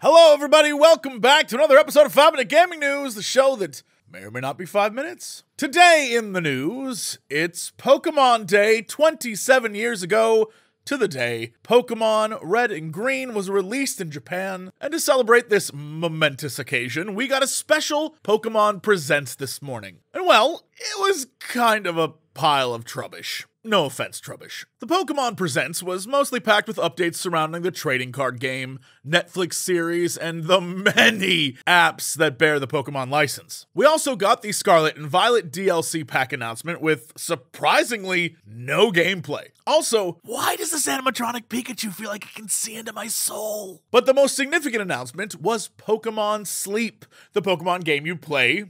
Hello, everybody. Welcome back to another episode of 5 Minute Gaming News, the show that may or may not be 5 minutes. Today in the news, it's Pokemon Day 27 years ago to the day Pokemon Red and Green was released in Japan. And to celebrate this momentous occasion, we got a special Pokemon Presents this morning. And well, it was kind of a pile of trubbish. No offense, Trubbish. The Pokemon Presents was mostly packed with updates surrounding the trading card game, Netflix series, and the many apps that bear the Pokemon license. We also got the Scarlet and Violet DLC pack announcement with, surprisingly, no gameplay. Also, why does this animatronic Pikachu feel like it can see into my soul? But the most significant announcement was Pokemon Sleep, the Pokemon game you play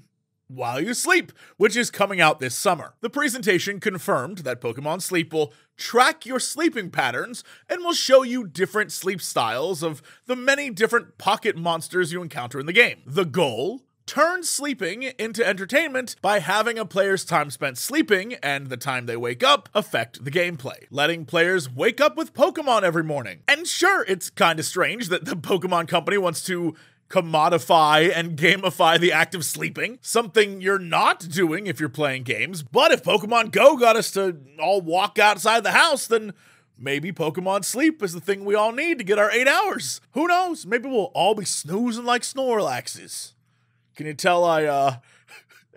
while you sleep, which is coming out this summer. The presentation confirmed that Pokemon Sleep will track your sleeping patterns and will show you different sleep styles of the many different pocket monsters you encounter in the game. The goal? Turn sleeping into entertainment by having a player's time spent sleeping and the time they wake up affect the gameplay, letting players wake up with Pokemon every morning. And sure, it's kinda strange that the Pokemon company wants to commodify and gamify the act of sleeping, something you're not doing if you're playing games. But if Pokemon Go got us to all walk outside the house, then maybe Pokemon Sleep is the thing we all need to get our 8 hours. Who knows? Maybe we'll all be snoozing like Snorlaxes. Can you tell I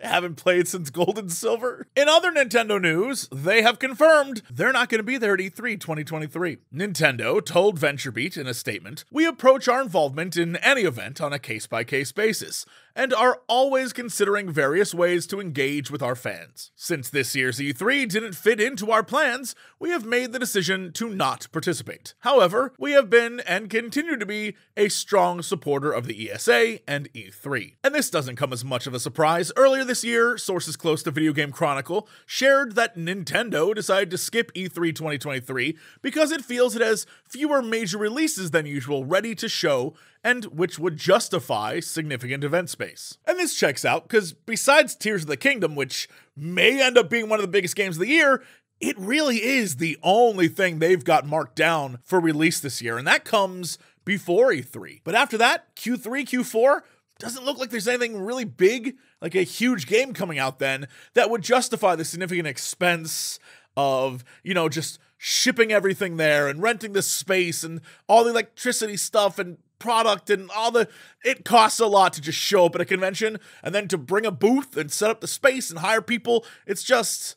haven't played since Gold and Silver? In other Nintendo news, they have confirmed they're not going to be there at E3 2023. Nintendo told VentureBeat in a statement, "We approach our involvement in any event on a case-by-case basis, and are always considering various ways to engage with our fans. Since this year's E3 didn't fit into our plans, we have made the decision to not participate. However, we have been and continue to be a strong supporter of the ESA and E3. And this doesn't come as much of a surprise. Earlier this year, sources close to Video Game Chronicle shared that Nintendo decided to skip E3 2023 because it feels it has fewer major releases than usual ready to show, and which would justify significant event space. And this checks out, because besides Tears of the Kingdom, which may end up being one of the biggest games of the year, it really is the only thing they've got marked down for release this year, and that comes before E3. But after that, Q3, Q4, doesn't look like there's anything really big, like a huge game coming out then, that would justify the significant expense of, just shipping everything there and renting the space and all the electricity stuff and product and it costs a lot to just show up at a convention, and then to bring a booth and set up the space and hire people. It's just,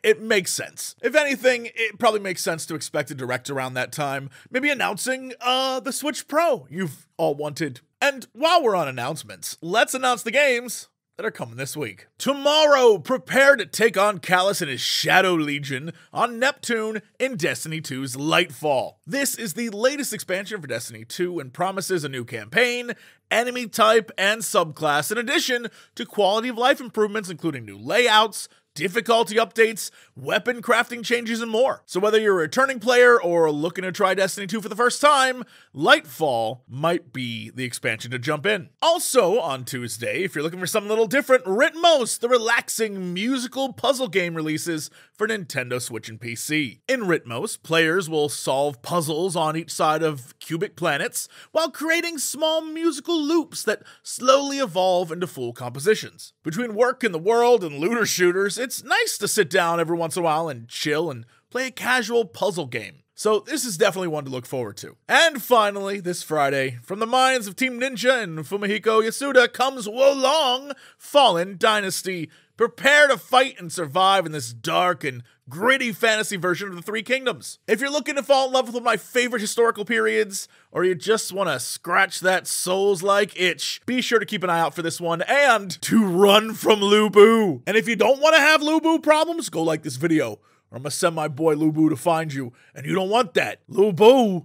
it makes sense. If anything, it probably makes sense to expect a direct around that time, maybe announcing the Switch Pro you've all wanted. And while we're on announcements, let's announce the games that are coming this week. Tomorrow, prepare to take on Callus and his Shadow Legion on Neptune in Destiny 2's Lightfall. This is the latest expansion for Destiny 2 and promises a new campaign, enemy type, and subclass, in addition to quality of life improvements including new layouts, difficulty updates, weapon crafting changes, and more. So whether you're a returning player or looking to try Destiny 2 for the first time, Lightfall might be the expansion to jump in. Also on Tuesday, if you're looking for something a little different, Ritmos, the relaxing musical puzzle game, releases for Nintendo Switch and PC. In Ritmos, players will solve puzzles on each side of cubic planets while creating small musical loops that slowly evolve into full compositions. Between work in the world and looter shooters, it's nice to sit down every once in a while and chill and play a casual puzzle game. So this is definitely one to look forward to. And finally, this Friday, from the minds of Team Ninja and Fumihiko Yasuda comes Wolong Fallen Dynasty. Prepare to fight and survive in this dark and gritty fantasy version of the Three Kingdoms. If you're looking to fall in love with one of my favorite historical periods, or you just want to scratch that Souls-like itch, be sure to keep an eye out for this one, and to run from Lu Bu. And if you don't want to have Lu Bu problems, go like this video, or I'm gonna send my boy Lu Bu to find you, and you don't want that. Lu Bu,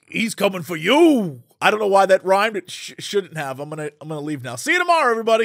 he's coming for you. I don't know why that rhymed. It shouldn't have. I'm gonna leave now. See you tomorrow, everybody.